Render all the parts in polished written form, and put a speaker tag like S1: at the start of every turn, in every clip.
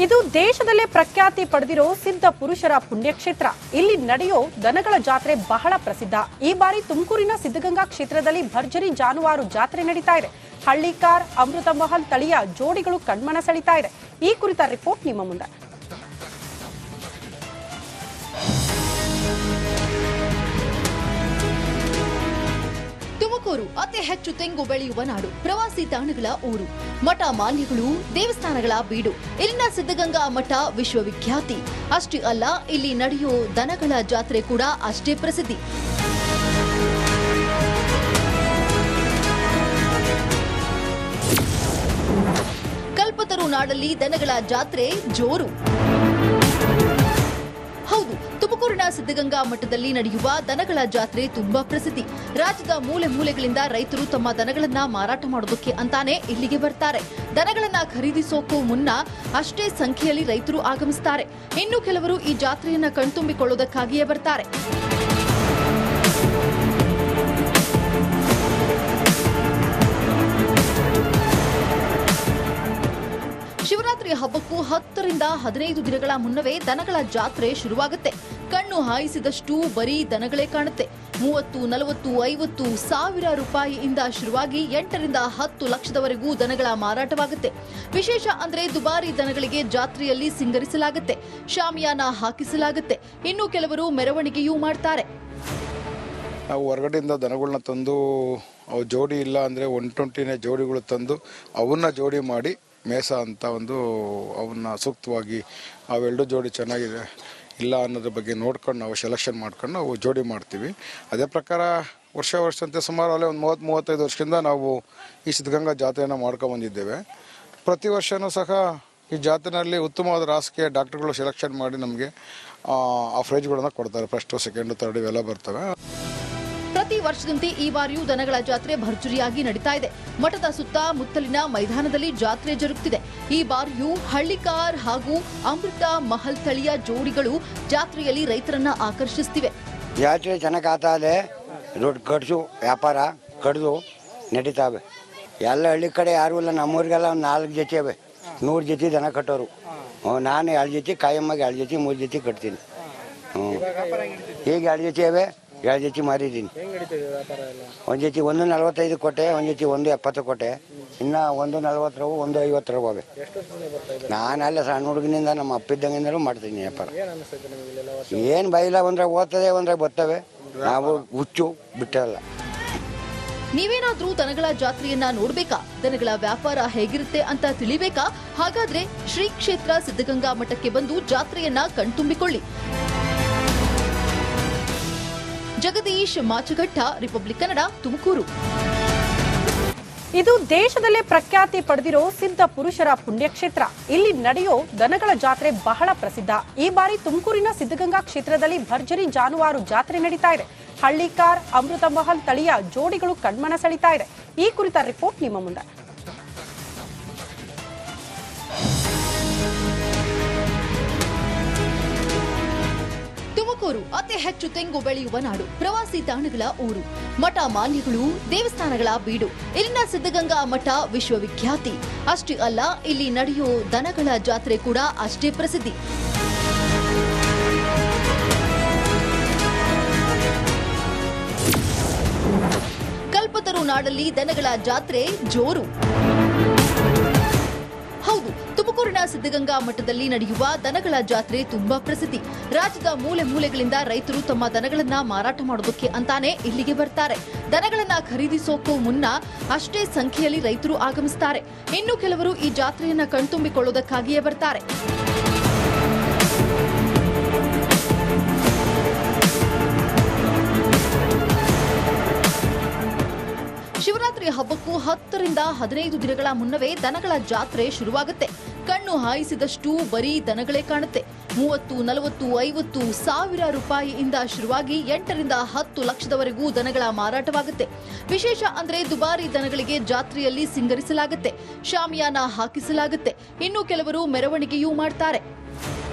S1: ಇದು ದೇಶದಲ್ಲೇ ಪ್ರಖ್ಯಾತಿ ಪಡೆದಿರೋ ಸಿದ್ಧ ಪುರುಷರ ಪುಣ್ಯಕ್ಷೇತ್ರ. ಇಲ್ಲಿ ನಡೆಯೋ ದನಗಳ ಜಾತ್ರೆ ಬಹಳ ಪ್ರಸಿದ್ಧ. ಈ ಬಾರಿ ತುಮಕೂರಿನ ಸಿದ್ಧಗಂಗಾ ಕ್ಷೇತ್ರದಲ್ಲಿ ಭರ್ಜರಿ ಜಾನುವಾರು ಜಾತ್ರೆ ನಡೀತಾ ಇದೆ. ಹಳ್ಳಿಕಾರ್, ಅಮೃತ ಮಹಲ್ ತಳಿಯ ಜೋಡಿಗಳು ಕಣ್ಮನ ಸೆಳೀತಾ ಇದೆ. ಈ ಕುರಿತ ರಿಪೋರ್ಟ್ ನಿಮ್ಮ ಮುಂದೆ.
S2: ತುಮಕೂರು ಅತಿ ಹೆಚ್ಚು ತೆಂಗು ಬೆಳೆಯುವ ನಾಡು, ಪ್ರವಾಸಿ ತಾಣಗಳ ಊರು, ಮಠ ಮಾನ್ಯಗಳು, ದೇವಸ್ಥಾನಗಳ ಬೀಡು. ಇಲ್ಲಿನ ಸಿದ್ಧಗಂಗಾ ಮಠ ವಿಶ್ವವಿಖ್ಯಾತಿ. ಅಷ್ಟೇ ಅಲ್ಲ, ಇಲ್ಲಿ ನಡೆಯೋ ದನಗಳ ಜಾತ್ರೆ ಕೂಡ ಅಷ್ಟೇ ಪ್ರಸಿದ್ಧಿ. ಕಲ್ಪತರು ನಾಡಲ್ಲಿ ದನಗಳ ಜಾತ್ರೆ ಜೋರು. ಹೌದು, ತುಮಕೂರಿನ ಸಿದ್ಧಗಂಗಾ ಮಠದಲ್ಲಿ ನಡೆಯುವ ದನಗಳ ಜಾತ್ರೆ ತುಂಬಾ ಪ್ರಸಿದ್ಧಿ. ರಾಜ್ಯದ ಮೂಲೆ ಮೂಲೆಗಳಿಂದ ರೈತರು ತಮ್ಮ ದನಗಳನ್ನ ಮಾರಾಟ ಮಾಡೋದಕ್ಕೆ ಅಂತಾನೆ ಇಲ್ಲಿಗೆ ಬರ್ತಾರೆ. ದನಗಳನ್ನ ಖರೀದಿಸೋಕ್ಕೂ ಮುನ್ನ ಅಷ್ಟೇ ಸಂಖ್ಯೆಯಲ್ಲಿ ರೈತರು ಆಗಮಿಸುತ್ತಾರೆ. ಇನ್ನು ಕೆಲವರು ಈ ಜಾತ್ರೆಯನ್ನ ಕಣ್ತುಂಬಿಕೊಳ್ಳೋದಕ್ಕಾಗಿಯೇ ಬರ್ತಾರೆ. ಶಿವರಾತ್ರಿ ಹಬ್ಬಕ್ಕೂ 10 ರಿಂದ 15 ದಿನಗಳ ಮುನ್ನವೇ ದನಗಳ ಜಾತ್ರೆ ಶುರುವಾಗುತ್ತೆ. ಕಣ್ಣು ಹಾಯಿಸಿದಷ್ಟು ಬರೀ ದನಗಳೇ ಕಾಣುತ್ತೆ. 30, 40, 50 ಸಾವಿರ ರೂಪಾಯಿಯಿಂದ ಶುರುವಾಗಿ 8 ರಿಂದ 10 ಲಕ್ಷದವರೆಗೂ ದನಗಳ ಮಾರಾಟವಾಗುತ್ತೆ. ವಿಶೇಷ ಅಂದ್ರೆ ದುಬಾರಿ ದನಗಳಿಗೆ ಜಾತ್ರೆಯಲ್ಲಿ ಸಿಂಗರಿಸಲಾಗುತ್ತೆ, ಶಾಮಿಯಾನ ಹಾಕಿಸಲಾಗುತ್ತೆ. ಇನ್ನು ಕೆಲವರು ಮೆರವಣಿಗೆಯೂ ಮಾಡ್ತಾರೆ.
S3: ನಾವು ಹೊರಗಡೆಯಿಂದ ದನಗಳನ್ನ ತಂದು ಅವು ಜೋಡಿ ಇಲ್ಲ ಅಂದರೆ 120ನೇ ಜೋಡಿಗಳು ತಂದು ಅವನ್ನ ಜೋಡಿ ಮಾಡಿ ಮೇಸ ಅಂತ ಅವನ್ನ ಸೂಕ್ತವಾಗಿ ಅವೆರಡು ಜೋಡಿ ಚೆನ್ನಾಗಿದೆ ಇಲ್ಲ ಅನ್ನೋದ್ರ ಬಗ್ಗೆ ನೋಡ್ಕೊಂಡು ನಾವು ಸೆಲೆಕ್ಷನ್ ಮಾಡ್ಕೊಂಡು ನಾವು ಜೋಡಿ ಮಾಡ್ತೀವಿ. ಅದೇ ಪ್ರಕಾರ ವರ್ಷಂತೆ ಸುಮಾರು ಅಲ್ಲೇ ಒಂದು 30-35 ವರ್ಷದಿಂದ ನಾವು ಈ ಸಿದ್ಧಗಂಗಾ ಜಾತ್ರೆಯನ್ನು ಮಾಡ್ಕೊಂಬಂದಿದ್ದೇವೆ. ಪ್ರತಿ ವರ್ಷವೂ ಸಹ ಈ ಜಾತ್ರೆಯಲ್ಲಿ ಉತ್ತಮವಾದ ರಾಸಕೀಯ ಡಾಕ್ಟರ್ಗಳು ಸೆಲೆಕ್ಷನ್ ಮಾಡಿ ನಮಗೆ ಆ ಪ್ರೈಜ್ಗಳನ್ನು ಕೊಡ್ತಾರೆ. ಫಸ್ಟು, ಸೆಕೆಂಡು, ಥರ್ಡ್ ಇವೆಲ್ಲ ಬರ್ತವೆ.
S2: ಪ್ರತಿ ವರ್ಷದಂತೆ ಈ ಬಾರಿಯೂ ದನಗಳ ಜಾತ್ರೆ ಭರ್ಜರಿಯಾಗಿ ನಡೀತಾ ಇದೆ. ಮಠದ ಸುತ್ತ ಮುತ್ತಲಿನ ಮೈದಾನದಲ್ಲಿ ಜಾತ್ರೆ ಜರುಗುತ್ತಿದೆ. ಈ ಬಾರಿಯೂ ಹಳ್ಳಿಕಾರ್ ಹಾಗೂ ಅಮೃತ ಮಹಲ್ ತಳಿಯ ಜೋಡಿಗಳು ಜಾತ್ರೆಯಲ್ಲಿ ರೈತರನ್ನ ಆಕರ್ಷಿಸುತ್ತಿವೆ.
S4: ಜಾತ್ರೆ ಚೆನ್ನಾಗಿ ಆಗ್ತಾ ಇದೆ. ದೊಡ್ಡ ಕಡ್ಸು ವ್ಯಾಪಾರ ಕಡ್ದು ನಡೀತಾವೆ. ಎಲ್ಲ ಹಳ್ಳಿ ಕಡೆ ಯಾರು ಇಲ್ಲ. ನಮ್ಮೂರಿಗೆಲ್ಲ ಒಂದು 4 ಜೊತೆ ಅವೆ. 100 ಜೊತೆ ದನ ಕಟ್ಟೋರು. ನಾನು 2 ಜೊತೆ ಕಾಯಮ್ಮಾಗಿ 2 ಜೊತೆ 3 ಜೊತೆ ಕಟ್ತೀನಿ. ಈಗ 2 ಜೊತೆ ಅವೆ, 2 ಜೊತೆ ಮಾರಿದ್ದೀನಿ. ಒಂದು ಜೊತೆ 145 ಕೊಟ್ಟೆ, ಒಂದು ಜೊತೆ 170 ಕೊಟ್ಟೆ, ಇನ್ನು 140 ರವು 150 ರವು ಅವೆ. ನಾನಲ್ಲ ಸಣ್ಣ ಹುಡುಗನಿಂದ ನಮ್ಮ ಅಪ್ಪಿದ್ದಂಗಿಂದಲೂ ಮಾಡ್ತೀನಿ ವ್ಯಾಪಾರ. ಏನು ಬೈಲ ಒಂದ್ರೆ ಓದ್ತದೆ, ಒಂದ್ರೆ ಬರ್ತವೆ. ನಾವು ಹುಚ್ಚು ಬಿಟ್ಟಲ್ಲ.
S2: ನೀವೇನಾದ್ರೂ ದನಗಳ ಜಾತ್ರೆಯನ್ನ ನೋಡ್ಬೇಕಾ? ದನಗಳ ವ್ಯಾಪಾರ ಹೇಗಿರುತ್ತೆ ಅಂತ ತಿಳಿಬೇಕಾ? ಹಾಗಾದ್ರೆ ಶ್ರೀ ಕ್ಷೇತ್ರ ಸಿದ್ಧಗಂಗಾ ಮಠಕ್ಕೆ ಬಂದು ಜಾತ್ರೆಯನ್ನ ಕಣ್ತುಂಬಿಕೊಳ್ಳಿ. ಜಗದೀಶ್ ಮಾಚಘಟ್ಟ, ರಿಪಬ್ಲಿಕ್ ಕನ್ನಡ, ತುಮಕೂರು.
S1: ಇದು ದೇಶದಲ್ಲೇ ಪ್ರಖ್ಯಾತಿ ಪಡೆದಿರೋ ಸಿದ್ಧ ಪುರುಷರ ಪುಣ್ಯಕ್ಷೇತ್ರ. ಇಲ್ಲಿ ನಡೆಯೋ ದನಗಳ ಜಾತ್ರೆ ಬಹಳ ಪ್ರಸಿದ್ಧ. ಈ ಬಾರಿ ತುಮಕೂರಿನ ಸಿದ್ಧಗಂಗಾ ಕ್ಷೇತ್ರದಲ್ಲಿ ಭರ್ಜರಿ ಜಾನುವಾರು ಜಾತ್ರೆ ನಡೀತಾ ಇದೆ. ಹಳ್ಳಿಕಾರ್, ಅಮೃತ ಮಹಲ್ ತಳಿಯ ಜೋಡಿಗಳು ಕಣ್ಮನ ಸೆಳೀತಾ ಇದೆ. ಈ ಕುರಿತ ರಿಪೋರ್ಟ್ ನಿಮ್ಮ ಮುಂದೆ.
S2: ತುಮಕೂರು ಅತಿ ಹೆಚ್ಚು ತೆಂಗು ಬೆಳೆಯುವ ನಾಡು, ಪ್ರವಾಸಿ ತಾಣಗಳ ಊರು, ಮಠ ಮಾನ್ಯಗಳು, ದೇವಸ್ಥಾನಗಳ ಬೀಡು. ಇಲ್ಲಿನ ಸಿದ್ಧಗಂಗಾ ಮಠ ವಿಶ್ವವಿಖ್ಯಾತಿ. ಅಷ್ಟೇ ಅಲ್ಲ, ಇಲ್ಲಿ ನಡೆಯೋ ದನಗಳ ಜಾತ್ರೆ ಕೂಡ ಅಷ್ಟೇ ಪ್ರಸಿದ್ಧಿ. ಕಲ್ಪತರು ನಾಡಲ್ಲಿ ದನಗಳ ಜಾತ್ರೆ ಜೋರು. ಹೌದು, ತುಮಕೂರಿನ ಸಿದ್ಧಗಂಗಾ ಮಠದಲ್ಲಿ ನಡೆಯುವ ದನಗಳ ಜಾತ್ರೆ ತುಂಬಾ ಪ್ರಸಿದ್ಧಿ. ರಾಜ್ಯದ ಮೂಲೆ ಮೂಲೆಗಳಿಂದ ರೈತರು ತಮ್ಮ ದನಗಳನ್ನ ಮಾರಾಟ ಮಾಡೋದಕ್ಕೆ ಅಂತಾನೆ ಇಲ್ಲಿಗೆ ಬರ್ತಾರೆ. ದನಗಳನ್ನ ಖರೀದಿಸೋಕ್ಕೂ ಮುನ್ನ ಅಷ್ಟೇ ಸಂಖ್ಯೆಯಲ್ಲಿ ರೈತರು ಆಗಮಿಸುತ್ತಾರೆ. ಇನ್ನು ಕೆಲವರು ಈ ಜಾತ್ರೆಯನ್ನ ಕಣ್ತುಂಬಿಕೊಳ್ಳೋದಕ್ಕಾಗಿಯೇ ಬರ್ತಾರೆ. ಶಿವರಾತ್ರಿ ಹಬ್ಬಕ್ಕೂ 10 ರಿಂದ 15 ದಿನಗಳ ಮುನ್ನವೇ ದನಗಳ ಜಾತ್ರೆ ಶುರುವಾಗುತ್ತೆ. ಕಣ್ಣು ಹಾಯಿಸಿದಷ್ಟು ಬರೀ ದನಗಳೇ ಕಾಣುತ್ತೆ. 30, 40, 50 ಸಾವಿರ ರೂಪಾಯಿಯಿಂದ ಶುರುವಾಗಿ 8 ರಿಂದ 10 ಲಕ್ಷದವರೆಗೂ ದನಗಳ ಮಾರಾಟವಾಗುತ್ತೆ. ವಿಶೇಷ ಅಂದ್ರೆ ದುಬಾರಿ ದನಗಳಿಗೆ ಜಾತ್ರೆಯಲ್ಲಿ ಸಿಂಗರಿಸಲಾಗುತ್ತೆ, ಶಾಮಿಯಾನ ಹಾಕಿಸಲಾಗುತ್ತೆ. ಇನ್ನು ಕೆಲವರು ಮೆರವಣಿಗೆಯೂ ಮಾಡ್ತಾರೆ.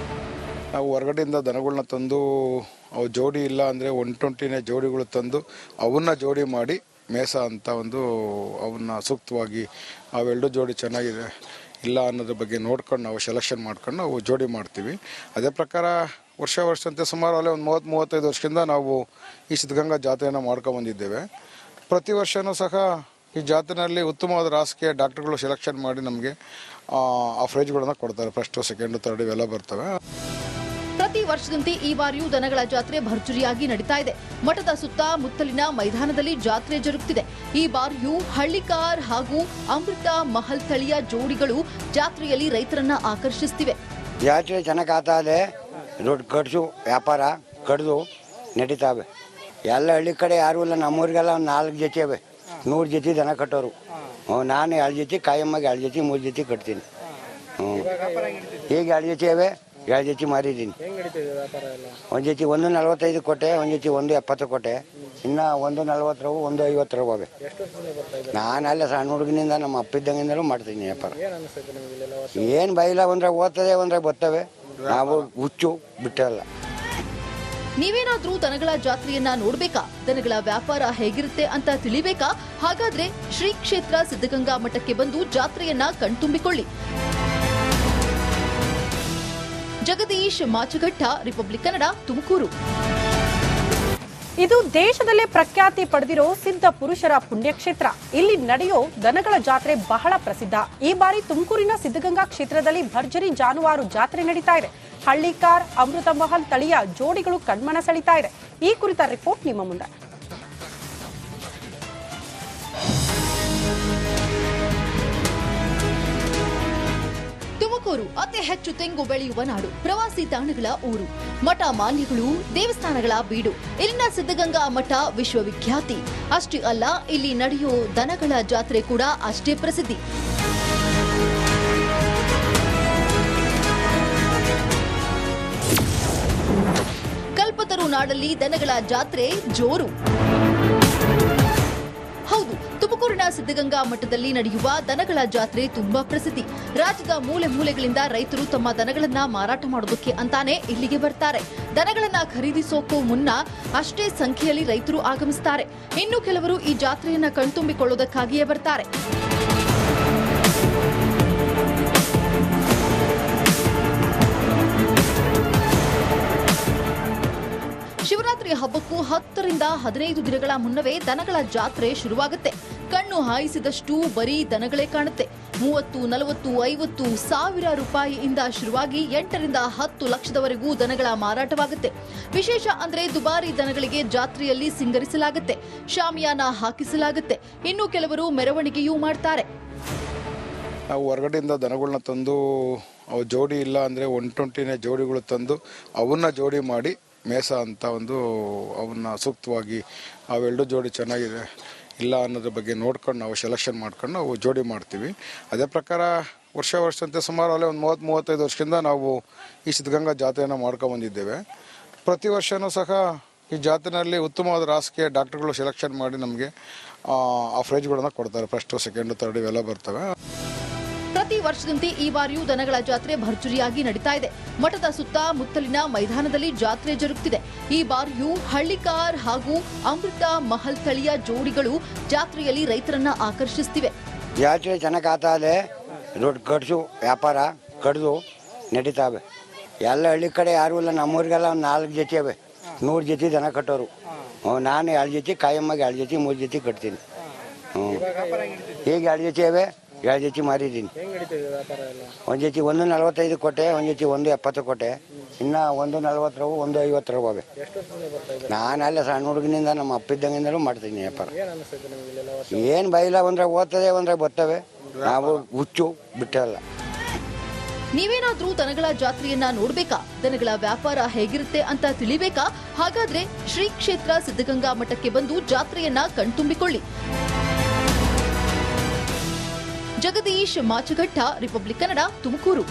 S3: ನಾವು ಹೊರಗಡೆಯಿಂದ ದನಗಳನ್ನ ತಂದು ಅವು ಜೋಡಿ ಇಲ್ಲ ಅಂದರೆ 120ನೇ ಜೋಡಿಗಳು ತಂದು ಅವನ್ನ ಜೋಡಿ ಮಾಡಿ ಮೇಸ ಅಂತ ಅವನ್ನ ಸೂಕ್ತವಾಗಿ ಅವೆರಡು ಜೋಡಿ ಚೆನ್ನಾಗಿದೆ ಇಲ್ಲ ಅನ್ನೋದ್ರ ಬಗ್ಗೆ ನೋಡ್ಕೊಂಡು ನಾವು ಸೆಲೆಕ್ಷನ್ ಮಾಡ್ಕೊಂಡು ನಾವು ಜೋಡಿ ಮಾಡ್ತೀವಿ. ಅದೇ ಪ್ರಕಾರ ವರ್ಷದಂತೆ ಸುಮಾರು ಅಲ್ಲೇ ಒಂದು 30-35 ವರ್ಷದಿಂದ ನಾವು ಈ ಸಿದ್ಧಗಂಗಾ ಜಾತ್ರೆಯನ್ನು ಮಾಡ್ಕೊಂಡ್ಬಂದಿದ್ದೇವೆ. ಪ್ರತಿ ವರ್ಷವೂ ಸಹ ಈ ಜಾತ್ರೆಯಲ್ಲಿ ಉತ್ತಮವಾದ ರಾಸಿಗೆ ಡಾಕ್ಟರ್ಗಳು ಸೆಲೆಕ್ಷನ್ ಮಾಡಿ ನಮಗೆ ಆ ಪ್ರೈಜ್ಗಳನ್ನು ಕೊಡ್ತಾರೆ. ಫಸ್ಟು, ಸೆಕೆಂಡು, ಥರ್ಡ್ ಇವೆಲ್ಲ ಬರ್ತವೆ.
S2: ಪ್ರತಿ ವರ್ಷದಂತೆ ಈ ಬಾರಿಯೂ ದನಗಳ ಜಾತ್ರೆ ಭರ್ಜರಿಯಾಗಿ ನಡೀತಾ ಇದೆ. ಮಠದ ಸುತ್ತಮುತ್ತಲಿನ ಮೈದಾನದಲ್ಲಿ ಜಾತ್ರೆ ಜರುಗುತ್ತಿದೆ. ಈ ಬಾರಿಯೂ ಹಳ್ಳಿಕಾರ್ ಹಾಗೂ ಅಮೃತ ಮಹಲ್ ತಳಿಯ ಜೋಡಿಗಳು ಜಾತ್ರೆಯಲ್ಲಿ ರೈತರನ್ನ ಆಕರ್ಷಿಸುತ್ತಿವೆ.
S4: ಜಾತ್ರೆ ಚೆನ್ನಾಗಿ ಆಗ್ತಾ ಇದೆ. ದುಡ್ಡು ಖರ್ಚು ವ್ಯಾಪಾರ ಕಡ್ದು ನಡೀತಾವೆ. ಎಲ್ಲ ಹಳ್ಳಿ ಕಡೆ ಯಾರೂ ಇಲ್ಲ. ನಮ್ಮೂರಿಗೆಲ್ಲ ಒಂದು 4 ಜೊತೆ ಇವೆ. 100 ಜೊತೆ ದನ ಕಟ್ಟೋರು. ನಾನು 2 ಜೊತೆ ಕಾಯಮ್ಮಾಗಿ 2 ಜೊತೆ 3 ಜೊತೆ ಕಟ್ತೀನಿ. ಈಗ 2 ಜೊತೆ ಇವೆ, 2 ಜೊತೆ ಮಾರಿದ್ದೀನಿ. ಒಂದು ಜೊತೆ 1.45 ಕೊಟ್ಟೆ, ಒಂದು ಜೊತೆ 1.70 ಕೊಟ್ಟೆ. ಇನ್ನು 1.40 ರವು 1.50 ರವು ಅವೆ. ನಾನಲ್ಲ ಸಣ್ಣ ಹುಡುಗನಿಂದ ನಮ್ಮ ಅಪ್ಪಿದ್ದಂಗಿಂದಲೂ ಮಾಡ್ತೀನಿ ವ್ಯಾಪಾರ. ಏನು ಬೈಲ ಒಂದ್ರೆ ಓದ್ತದೆ, ಒಂದ್ರೆ ಬರ್ತವೆ. ನಾವು ಹುಚ್ಚು ಬಿಟ್ಟಲ್ಲ.
S2: ನೀವೇನಾದ್ರೂ ದನಗಳ ಜಾತ್ರೆಯನ್ನ ನೋಡ್ಬೇಕಾ? ದನಗಳ ವ್ಯಾಪಾರ ಹೇಗಿರುತ್ತೆ ಅಂತ ತಿಳಿಬೇಕಾ? ಹಾಗಾದ್ರೆ ಶ್ರೀ ಕ್ಷೇತ್ರ ಸಿದ್ಧಗಂಗಾ ಮಠಕ್ಕೆ ಬಂದು ಜಾತ್ರೆಯನ್ನ ಕಣ್ತುಂಬಿಕೊಳ್ಳಿ. ಜಗದೀಶ್ ಮಾಚಘಟ್ಟ, ರಿಪಬ್ಲಿಕ್ ಕನ್ನಡ, ತುಮಕೂರು.
S1: ಇದು ದೇಶದಲ್ಲೇ ಪ್ರಖ್ಯಾತಿ ಪಡೆದಿರೋ ಸಿದ್ಧ ಪುರುಷರ ಪುಣ್ಯಕ್ಷೇತ್ರ. ಇಲ್ಲಿ ನಡೆಯೋ ದನಗಳ ಜಾತ್ರೆ ಬಹಳ ಪ್ರಸಿದ್ಧ. ಈ ಬಾರಿ ತುಮಕೂರಿನ ಸಿದ್ಧಗಂಗಾ ಕ್ಷೇತ್ರದಲ್ಲಿ ಭರ್ಜರಿ ಜಾನುವಾರು ಜಾತ್ರೆ ನಡೀತಾ ಇದೆ. ಹಳ್ಳಿಕಾರ್, ಅಮೃತ ಮಹಲ್ ತಳಿಯ ಜೋಡಿಗಳು ಕಣ್ಮನ ಸೆಳೀತಾ ಇದೆ. ಈ ಕುರಿತ ರಿಪೋರ್ಟ್ ನಿಮ್ಮ ಮುಂದೆ.
S2: ತುಮಕೂರು ಅತಿ ಹೆಚ್ಚು ತೆಂಗು ಬೆಳೆಯುವ ನಾಡು, ಪ್ರವಾಸಿ ತಾಣಗಳ ಊರು, ಮಠ ಮಾನ್ಯಗಳು, ದೇವಸ್ಥಾನಗಳ ಬೀಡು. ಇಲ್ಲಿನ ಸಿದ್ಧಗಂಗಾ ಮಠ ವಿಶ್ವವಿಖ್ಯಾತಿ. ಅಷ್ಟೇ ಅಲ್ಲ, ಇಲ್ಲಿ ನಡೆಯೋ ದನಗಳ ಜಾತ್ರೆ ಕೂಡ ಅಷ್ಟೇ ಪ್ರಸಿದ್ಧಿ. ಕಲ್ಪತರು ನಾಡಲ್ಲಿ ದನಗಳ ಜಾತ್ರೆ ಜೋರು. ಹೌದು, ತುಮಕೂರಿನ ಸಿದ್ಧಗಂಗಾ ಮಠದಲ್ಲಿ ನಡೆಯುವ ದನಗಳ ಜಾತ್ರೆ ತುಂಬಾ ಪ್ರಸಿದ್ಧಿ. ರಾಜ್ಯದ ಮೂಲೆ ಮೂಲೆಗಳಿಂದ ರೈತರು ತಮ್ಮ ದನಗಳನ್ನ ಮಾರಾಟ ಮಾಡೋದಕ್ಕೆ ಅಂತಾನೆ ಇಲ್ಲಿಗೆ ಬರ್ತಾರೆ. ದನಗಳನ್ನ ಖರೀದಿಸೋಕ್ಕೂ ಮುನ್ನ ಅಷ್ಟೇ ಸಂಖ್ಯೆಯಲ್ಲಿ ರೈತರು ಆಗಮಿಸುತ್ತಾರೆ. ಇನ್ನು ಕೆಲವರು ಈ ಜಾತ್ರೆಯನ್ನ ಕಣ್ತುಂಬಿಕೊಳ್ಳೋದಕ್ಕಾಗಿಯೇ ಬರ್ತಾರೆ. ಶಿವರಾತ್ರಿ ಹಬ್ಬಕ್ಕೂ 10 ರಿಂದ 15 ದಿನಗಳ ಮುನ್ನವೇ ದನಗಳ ಜಾತ್ರೆ ಶುರುವಾಗುತ್ತೆ. ಕಣ್ಣು ಹಾಯಿಸಿದಷ್ಟು ಬರೀ ದನಗಳೇ ಕಾಣುತ್ತೆ. 30, 40, 50 ಸಾವಿರ ರೂಪಾಯಿಯಿಂದ ಶುರುವಾಗಿ 8 ರಿಂದ 10 ಲಕ್ಷದವರೆಗೂ ದನಗಳ ಮಾರಾಟವಾಗುತ್ತೆ. ವಿಶೇಷ ಅಂದ್ರೆ ದುಬಾರಿ ದನಗಳಿಗೆ ಜಾತ್ರೆಯಲ್ಲಿ ಸಿಂಗರಿಸಲಾಗುತ್ತೆ, ಶಾಮಿಯಾನ ಹಾಕಿಸಲಾಗುತ್ತೆ. ಇನ್ನು ಕೆಲವರು ಮೆರವಣಿಗೆಯೂ ಮಾಡ್ತಾರೆ.
S3: ನಾವು ಹೊರಗಡೆಯಿಂದ ದನಗಳನ್ನ ತಂದು ಅವು ಜೋಡಿ ಇಲ್ಲ ಅಂದರೆ 120ನೇ ಜೋಡಿಗಳು ತಂದು ಅವನ್ನ ಜೋಡಿ ಮಾಡಿ ಮೇಸ ಅಂತ ಅವನ್ನ ಸೂಕ್ತವಾಗಿ ಅವೆರಡು ಜೋಡಿ ಚೆನ್ನಾಗಿದೆ ಇಲ್ಲ ಅನ್ನೋದ್ರ ಬಗ್ಗೆ ನೋಡ್ಕೊಂಡು ನಾವು ಸೆಲೆಕ್ಷನ್ ಮಾಡ್ಕೊಂಡು ನಾವು ಜೋಡಿ ಮಾಡ್ತೀವಿ. ಅದೇ ಪ್ರಕಾರ ವರ್ಷದಂತೆ ಸುಮಾರು ಅಲ್ಲೇ ಒಂದು 30-35 ವರ್ಷದಿಂದ ನಾವು ಈ ಸಿದ್ಧಗಂಗಾ ಜಾತ್ರೆಯನ್ನು ಮಾಡ್ಕೊಂಡ್ಬಂದಿದ್ದೇವೆ. ಪ್ರತಿ ವರ್ಷವೂ ಸಹ ಈ ಜಾತ್ರೆಯಲ್ಲಿ ಉತ್ತಮವಾದ ರಾಸಿಗೆ ಡಾಕ್ಟರ್ಗಳು ಸೆಲೆಕ್ಷನ್ ಮಾಡಿ ನಮಗೆ ಆ ಪ್ರೈಜ್ಗಳನ್ನು ಕೊಡ್ತಾರೆ. ಫಸ್ಟು, ಸೆಕೆಂಡು, ಥರ್ಡ್ ಇವೆಲ್ಲ ಬರ್ತವೆ.
S2: ಪ್ರತಿ ವರ್ಷದಂತೆ ಈ ಬಾರಿಯೂ ದನಗಳ ಜಾತ್ರೆ ಭರ್ಜರಿಯಾಗಿ ನಡೀತಾ ಇದೆ. ಮಠದ ಸುತ್ತಮುತ್ತಲಿನ ಮೈದಾನದಲ್ಲಿ ಜಾತ್ರೆ ಜರುಗುತ್ತಿದೆ. ಈ ಬಾರಿಯೂ ಹಳ್ಳಿಕಾರ್ ಹಾಗೂ ಅಮೃತ ಮಹಲ್ ತಳಿಯ ಜೋಡಿಗಳು ಜಾತ್ರೆಯಲ್ಲಿ ರೈತರನ್ನ ಆಕರ್ಷಿಸುತ್ತಿವೆ.
S4: ಜಾತ್ರೆ ಚೆನ್ನಾಗಿ ಆಗ್ತಾ ಇದೆ. ದುಡ್ಡು ಖರ್ಚು ವ್ಯಾಪಾರ ಕಡ್ದು ನಡೀತಾವೆ. ಎಲ್ಲ ಹಳ್ಳಿ ಕಡೆ ಯಾರೂ ಇಲ್ಲ. ನಮ್ಮೂರಿಗೆಲ್ಲ ಒಂದು 4 ಜೊತೆ ಇವೆ. 100 ಜೊತೆ ದನ ಕಟ್ಟೋರು. ನಾನು 2 ಜೊತೆ ಕಾಯಮ್ಮಾಗಿ 2 ಜೊತೆ 3 ಜೊತೆ ಕಟ್ತೀನಿ. ಈಗ 2 ಜೊತೆ ಇವೆ, 2 ಜೊತೆ ಮಾರಿದ್ದೀನಿ. ಒಂದು ಜೊತೆ 1.45 ಕೊಟ್ಟೆ, ಒಂದು ಜೊತೆ 1.70 ಕೊಟ್ಟೆ. ಇನ್ನು 1.40 ರವು 1.50 ರವು ಅವೆ. ನಾನಲ್ಲ ಸಣ್ಣ ಹುಡುಗನಿಂದ ನಮ್ಮ ಅಪ್ಪಿದ್ದಂಗಿಂದಲೂ ಮಾಡ್ತೀನಿ ವ್ಯಾಪಾರ. ಏನು ಬೈಲ ಒಂದ್ರೆ ಓದ್ತದೆ, ಒಂದ್ರೆ ಬರ್ತವೆ. ನಾವು ಹುಚ್ಚು ಬಿಟ್ಟಲ್ಲ.
S2: ನೀವೇನಾದ್ರೂ ದನಗಳ ಜಾತ್ರೆಯನ್ನ ನೋಡ್ಬೇಕಾ? ದನಗಳ ವ್ಯಾಪಾರ ಹೇಗಿರುತ್ತೆ ಅಂತ ತಿಳಿಬೇಕಾ? ಹಾಗಾದ್ರೆ ಶ್ರೀ ಕ್ಷೇತ್ರ ಸಿದ್ಧಗಂಗಾ ಮಠಕ್ಕೆ ಬಂದು ಜಾತ್ರೆಯನ್ನ ಕಣ್ತುಂಬಿಕೊಳ್ಳಿ. ಜಗದೀಶ್ ಮಾಚಘಟ್ಟ, ರಿಪಬ್ಲಿಕ್ ಕನ್ನಡ, ತುಮಕೂರು.